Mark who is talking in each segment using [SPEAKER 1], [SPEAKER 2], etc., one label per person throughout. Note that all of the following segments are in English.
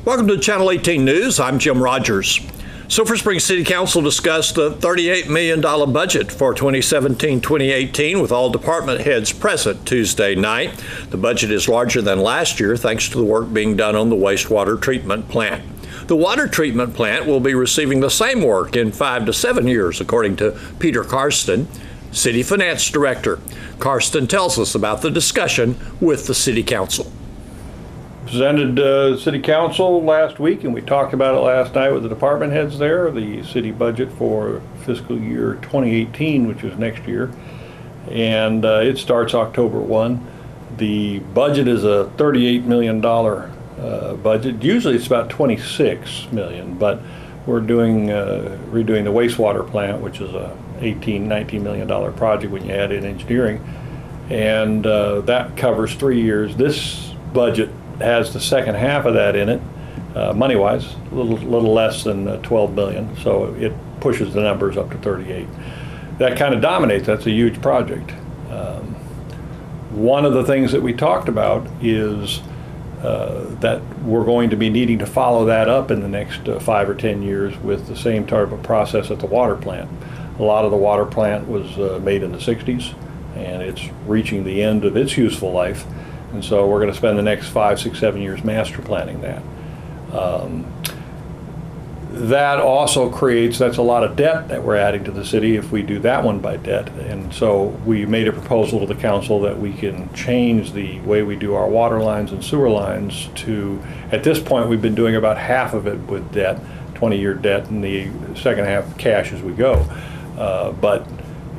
[SPEAKER 1] Welcome to Channel 18 News. I'm Jim Rogers. Silver Spring City Council discussed the $38 million budget for 2017-2018 with all department heads present Tuesday night. The budget is larger than last year thanks to the work being done on the wastewater treatment plant. The water treatment plant will be receiving the same work in 5 to 7 years, according to Peter Karsten, City Finance Director. Karsten tells us about the discussion with the City Council.
[SPEAKER 2] Presented City Council last week, and we talked about it last night with the department heads there, the city budget for fiscal year 2018, which is next year, and it starts October 1. The budget is a $38 million budget. Usually it's about $26 million, but we're redoing the wastewater plant, which is a $19 million project when you add in engineering, and that covers 3 years. This budget has the second half of that in it, money-wise, a little less than $12 million, so it pushes the numbers up to 38. That kind of dominates. That's a huge project. One of the things that we talked about is that we're going to be needing to follow that up in the next 5 or 10 years with the same type of process at the water plant. A lot of the water plant was made in the 60s, and it's reaching the end of its useful life. And so we're going to spend the next 5, 6, 7 years master planning that. That also that's a lot of debt that we're adding to the city if we do that one by debt. And so we made a proposal to the council that we can change the way we do our water lines and sewer lines to, at this point we've been doing about half of it with debt, 20-year debt, and the second half cash as we go. But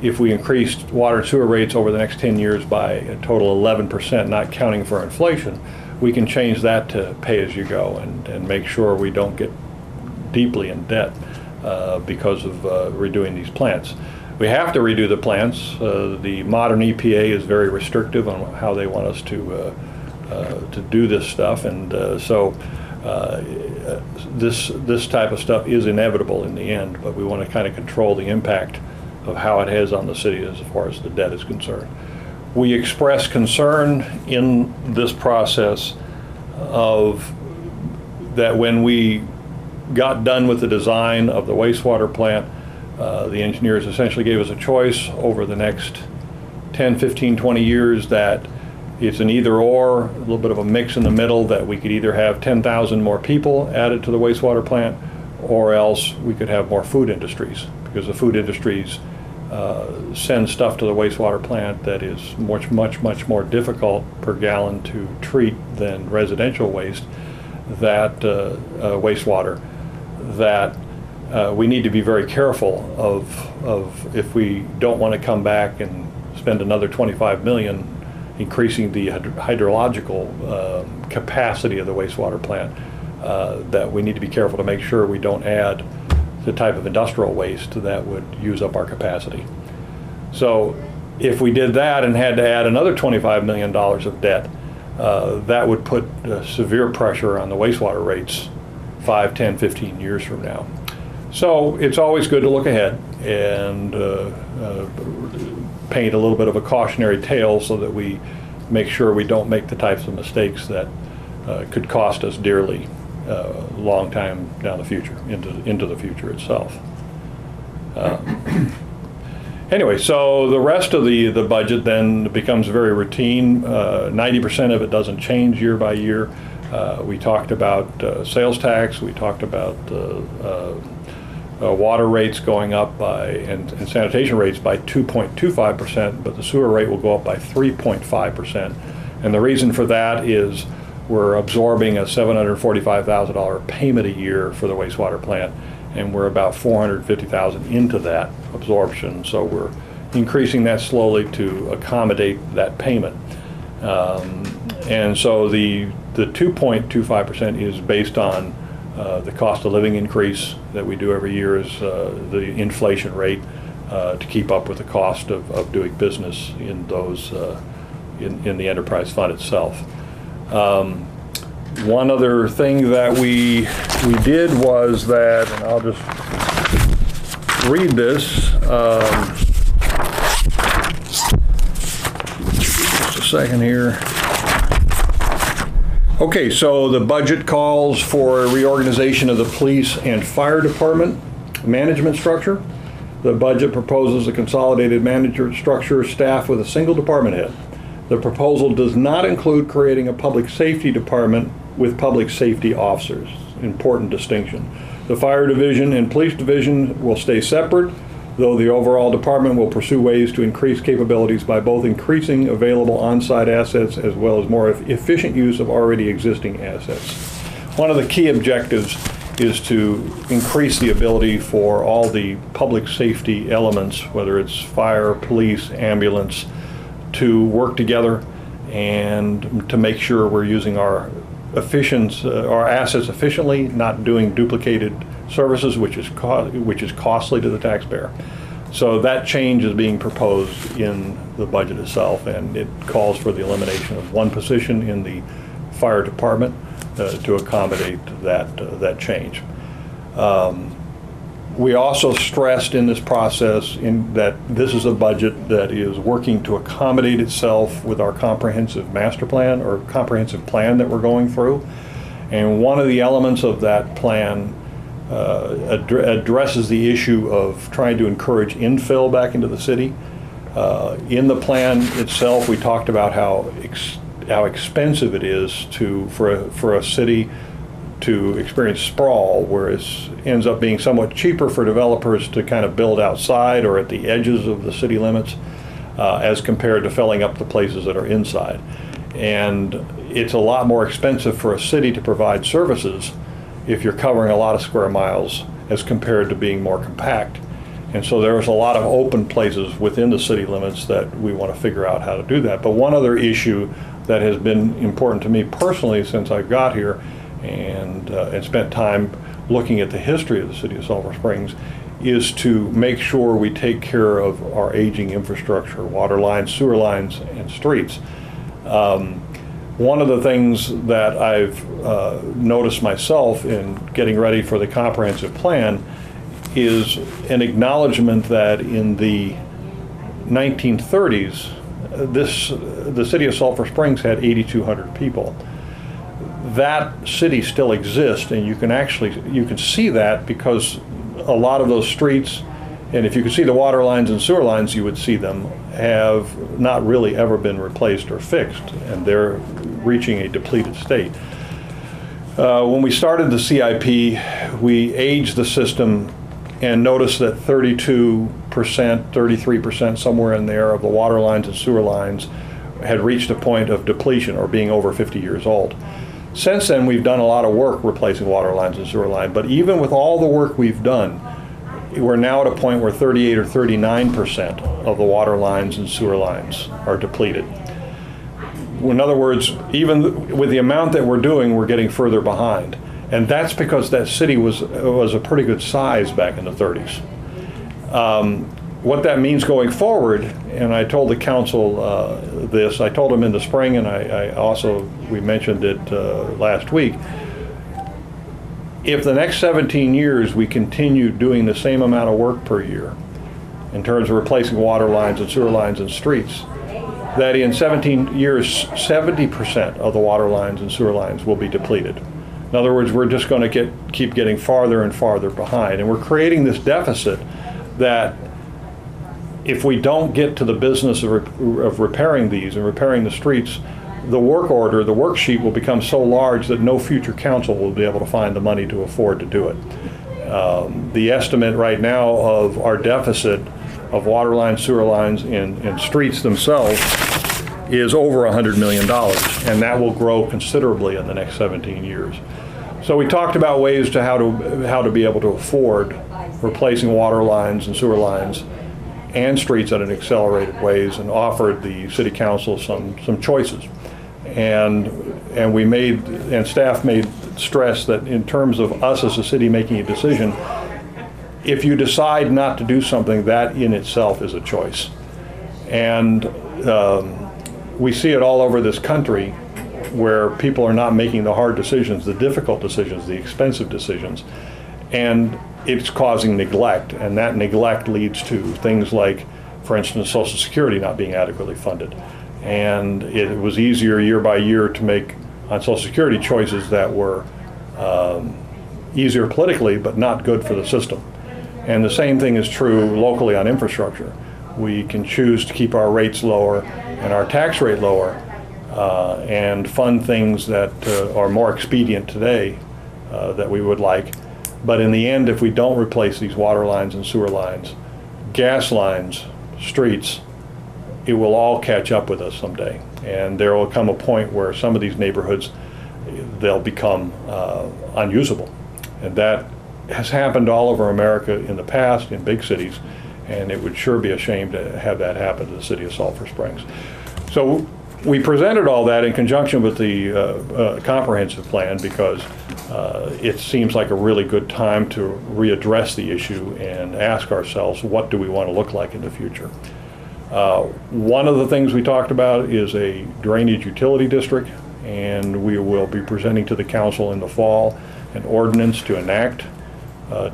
[SPEAKER 2] if we increased water and sewer rates over the next 10 years by a total 11%, not counting for inflation, we can change that to pay as you go and make sure we don't get deeply in debt because of redoing these plants. We have to redo the plants. The modern EPA is very restrictive on how they want us to do this stuff, and so this type of stuff is inevitable in the end, but we want to kind of control the impact of how it has on the city as far as the debt is concerned. We express concern in this process of that when we got done with the design of the wastewater plant, the engineers essentially gave us a choice over the next 10, 15, 20 years that it's an either or, a little bit of a mix in the middle, that we could either have 10,000 more people added to the wastewater plant, or else we could have more food industries, because the food industries send stuff to the wastewater plant that is much more difficult per gallon to treat than residential waste, that wastewater, that we need to be very careful of if we don't want to come back and spend another $25 million increasing the hydrological capacity of the wastewater plant, that we need to be careful to make sure we don't add the type of industrial waste that would use up our capacity. So if we did that and had to add another $25 million of debt, that would put severe pressure on the wastewater rates 5, 10, 15 years from now. So it's always good to look ahead and paint a little bit of a cautionary tale so that we make sure we don't make the types of mistakes that could cost us dearly long time down the future, into the future itself. Anyway, so the rest of the budget then becomes very routine. 90% of it doesn't change year by year. We talked about sales tax. We talked about water rates going up by and sanitation rates by 2.25%, but the sewer rate will go up by 3.5%. And the reason for that is we're absorbing a $745,000 payment a year for the wastewater plant, and we're about $450,000 into that absorption. So we're increasing that slowly to accommodate that payment. And so the 2.25% is based on the cost of living increase that we do every year, is the inflation rate to keep up with the cost of doing business in those in the enterprise fund itself. One other thing that we did was that, and I'll just read this. Just a second here. Okay, so the budget calls for a reorganization of the police and fire department management structure. The budget proposes a consolidated manager structure staffed with a single department head. The proposal does not include creating a public safety department with public safety officers. Important distinction. The fire division and police division will stay separate, though the overall department will pursue ways to increase capabilities by both increasing available on-site assets as well as more efficient use of already existing assets. One of the key objectives is to increase the ability for all the public safety elements, whether it's fire, police, ambulance, to work together and to make sure we're using our assets efficiently, not doing duplicated services, which is costly to the taxpayer. So that change is being proposed in the budget itself, and it calls for the elimination of one position in the fire department to accommodate that change. We also stressed in this process that this is a budget that is working to accommodate itself with our comprehensive master plan or comprehensive plan that we're going through. And one of the elements of that plan addresses the issue of trying to encourage infill back into the city. In the plan itself, we talked about how expensive it is for a city to experience sprawl, where it ends up being somewhat cheaper for developers to kind of build outside or at the edges of the city limits as compared to filling up the places that are inside. And it's a lot more expensive for a city to provide services if you're covering a lot of square miles as compared to being more compact. And so there's a lot of open places within the city limits that we want to figure out how to do that. But one other issue that has been important to me personally since I got here and spent time looking at the history of the city of Sulphur Springs is to make sure we take care of our aging infrastructure, water lines, sewer lines, and streets. One of the things that I've noticed myself in getting ready for the comprehensive plan is an acknowledgement that in the 1930s, the city of Sulphur Springs had 8,200 people. That city still exists, and you can see that because a lot of those streets, and if you could see the water lines and sewer lines, you would see them, have not really ever been replaced or fixed, and they're reaching a depleted state. When we started the CIP, we aged the system and noticed that 32%, 33%, somewhere in there, of the water lines and sewer lines had reached a point of depletion or being over 50 years old. Since then, we've done a lot of work replacing water lines and sewer lines, but even with all the work we've done, we're now at a point where 38 or 39% of the water lines and sewer lines are depleted. In other words, even with the amount that we're doing, we're getting further behind. And that's because that city was a pretty good size back in the 30s. What that means going forward, and I told the council this, I told them in the spring, and we mentioned it last week. If the next 17 years we continue doing the same amount of work per year in terms of replacing water lines and sewer lines and streets, that in 17 years, 70% of the water lines and sewer lines will be depleted. In other words, we're just going to keep getting farther and farther behind. And we're creating this deficit that if we don't get to the business of repairing these and repairing the streets, the work order, the worksheet will become so large that no future council will be able to find the money to afford to do it. The estimate right now of our deficit of water lines, sewer lines, and streets themselves is over $100 million, and that will grow considerably in the next 17 years. So we talked about ways to how to be able to afford replacing water lines and sewer lines and streets at an accelerated ways, and offered the city council some choices. And staff made stress that in terms of us as a city making a decision, if you decide not to do something, that in itself is a choice. And we see it all over this country where people are not making the hard decisions, the difficult decisions, the expensive decisions. And it's causing neglect, and that neglect leads to things like, for instance, Social Security not being adequately funded. And it was easier year by year to make on Social Security choices that were easier politically, but not good for the system. And the same thing is true locally on infrastructure. We can choose to keep our rates lower and our tax rate lower and fund things that are more expedient today that we would like. But in the end, if we don't replace these water lines and sewer lines, gas lines, streets, it will all catch up with us someday. And there will come a point where some of these neighborhoods, they'll become unusable. And that has happened all over America in the past, in big cities, and it would sure be a shame to have that happen to the city of Sulphur Springs. So we presented all that in conjunction with the comprehensive plan because it seems like a really good time to readdress the issue and ask ourselves, what do we want to look like in the future? One of the things we talked about is a drainage utility district, and we will be presenting to the council in the fall an ordinance to enact,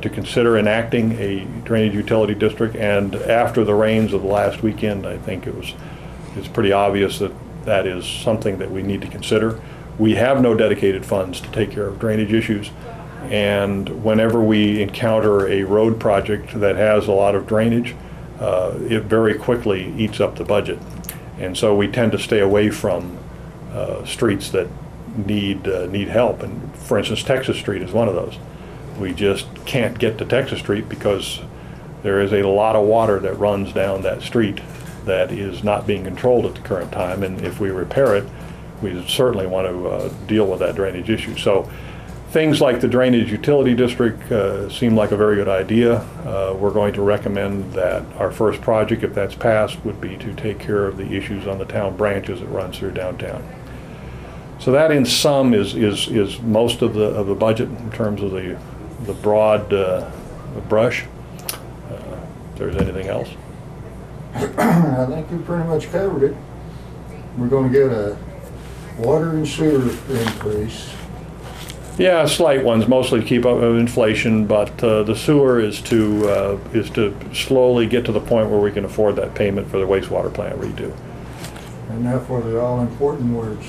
[SPEAKER 2] to consider enacting a drainage utility district. And after the rains of the last weekend, I think it's pretty obvious that that is something that we need to consider. We have no dedicated funds to take care of drainage issues, and whenever we encounter a road project that has a lot of drainage, it very quickly eats up the budget. And so we tend to stay away from streets that need help. And for instance, Texas Street is one of those. We just can't get to Texas Street because there is a lot of water that runs down that street that is not being controlled at the current time. And if we repair it, we certainly want to deal with that drainage issue. So things like the drainage utility district seem like a very good idea. We're going to recommend that our first project, if that's passed, would be to take care of the issues on the town branches that runs through downtown. So that in sum is most of the budget in terms of the broad brush. If there's anything else?
[SPEAKER 3] I think you pretty much covered it. We're going to get a water and sewer increase.
[SPEAKER 2] Yeah, slight ones, mostly to keep up with inflation, but the sewer is to slowly get to the point where we can afford that payment for the wastewater plant redo.
[SPEAKER 3] And now for the all-important words,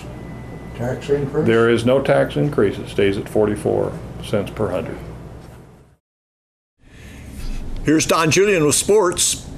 [SPEAKER 3] tax increase?
[SPEAKER 2] There is no tax increase. It stays at 44 cents per hundred.
[SPEAKER 1] Here's Don Julian with sports.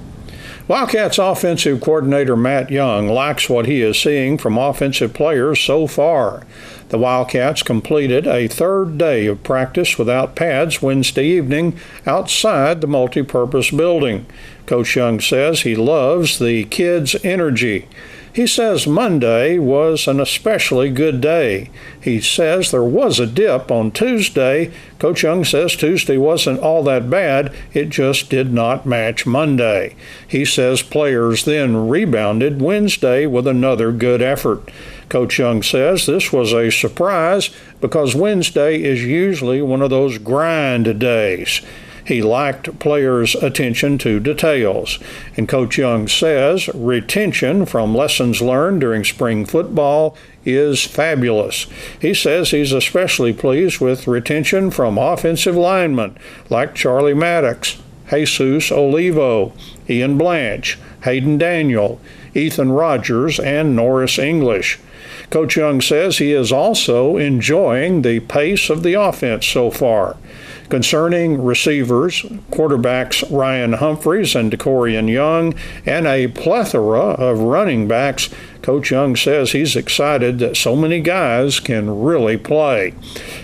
[SPEAKER 4] Wildcats offensive coordinator Matt Young likes what he is seeing from offensive players so far. The Wildcats completed a third day of practice without pads Wednesday evening outside the multipurpose building. Coach Young says he loves the kids' energy. He says Monday was an especially good day. He says there was a dip on Tuesday. Coach Young says Tuesday wasn't all that bad, it just did not match Monday. He says players then rebounded Wednesday with another good effort. Coach Young says this was a surprise because Wednesday is usually one of those grind days. He liked players' attention to details. And Coach Young says retention from lessons learned during spring football is fabulous. He says he's especially pleased with retention from offensive linemen like Charlie Maddox, Jesus Olivo, Ian Blanche, Hayden Daniel, Ethan Rogers, and Norris English. Coach Young says he is also enjoying the pace of the offense so far. Concerning receivers, quarterbacks Ryan Humphreys and DeCorian Young, and a plethora of running backs, Coach Young says he's excited that so many guys can really play.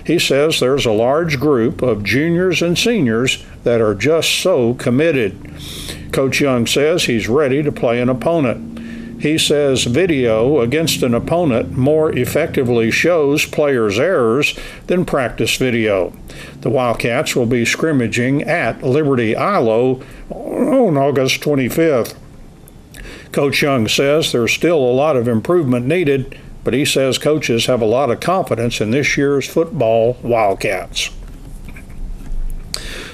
[SPEAKER 4] He says there's a large group of juniors and seniors that are just so committed. Coach Young says he's ready to play an opponent. He says video against an opponent more effectively shows players' errors than practice video. The Wildcats will be scrimmaging at Liberty ILO on August 25th. Coach Young says there's still a lot of improvement needed, but he says coaches have a lot of confidence in this year's football Wildcats.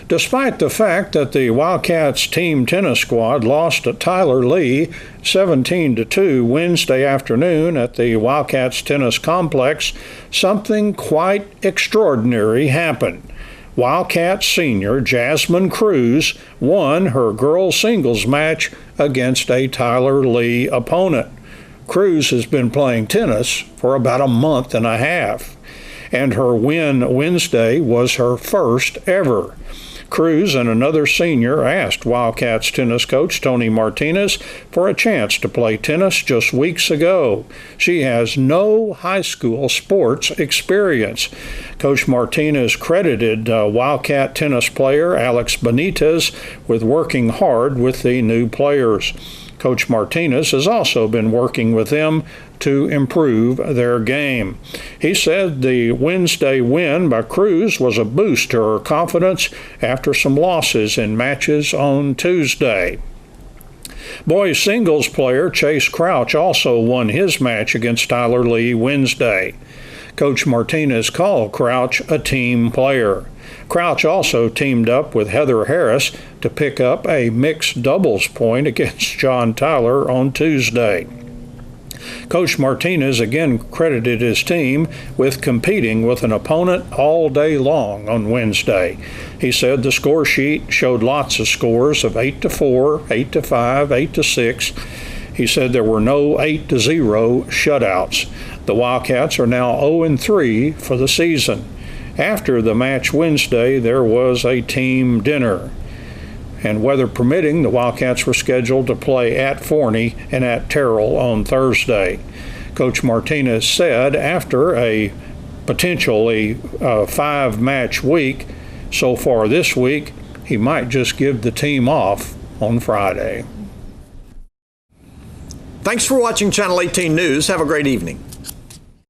[SPEAKER 4] Despite the fact that the Wildcats team tennis squad lost to Tyler Lee 17-2 Wednesday afternoon at the Wildcats tennis complex, something quite extraordinary happened. Wildcats senior Jasmine Cruz won her girls singles match against a Tyler Lee opponent. Cruz has been playing tennis for about a month and a half, and her win Wednesday was her first ever. Cruz and another senior asked Wildcats tennis coach Tony Martinez for a chance to play tennis just weeks ago. She has no high school sports experience. Coach Martinez credited Wildcat tennis player Alex Benitez with working hard with the new players. Coach Martinez has also been working with them to improve their game. He said the Wednesday win by Cruz was a boost to her confidence after some losses in matches on Tuesday. Boys singles player Chase Crouch also won his match against Tyler Lee Wednesday. Coach Martinez called Crouch a team player. Crouch also teamed up with Heather Harris to pick up a mixed doubles point against John Tyler on Tuesday. Coach Martinez again credited his team with competing with an opponent all day long on Wednesday. He said the score sheet showed lots of scores of 8-4, 8-5, 8-6. He said there were no 8-0 shutouts. The Wildcats are now 0-3 for the season. After the match Wednesday, there was a team dinner. And weather permitting, the Wildcats were scheduled to play at Forney and at Terrell on Thursday. Coach Martinez said after a potentially 5-match week so far this week, he might just give the team off on Friday.
[SPEAKER 1] Thanks for watching Channel 18 News. Have a great evening.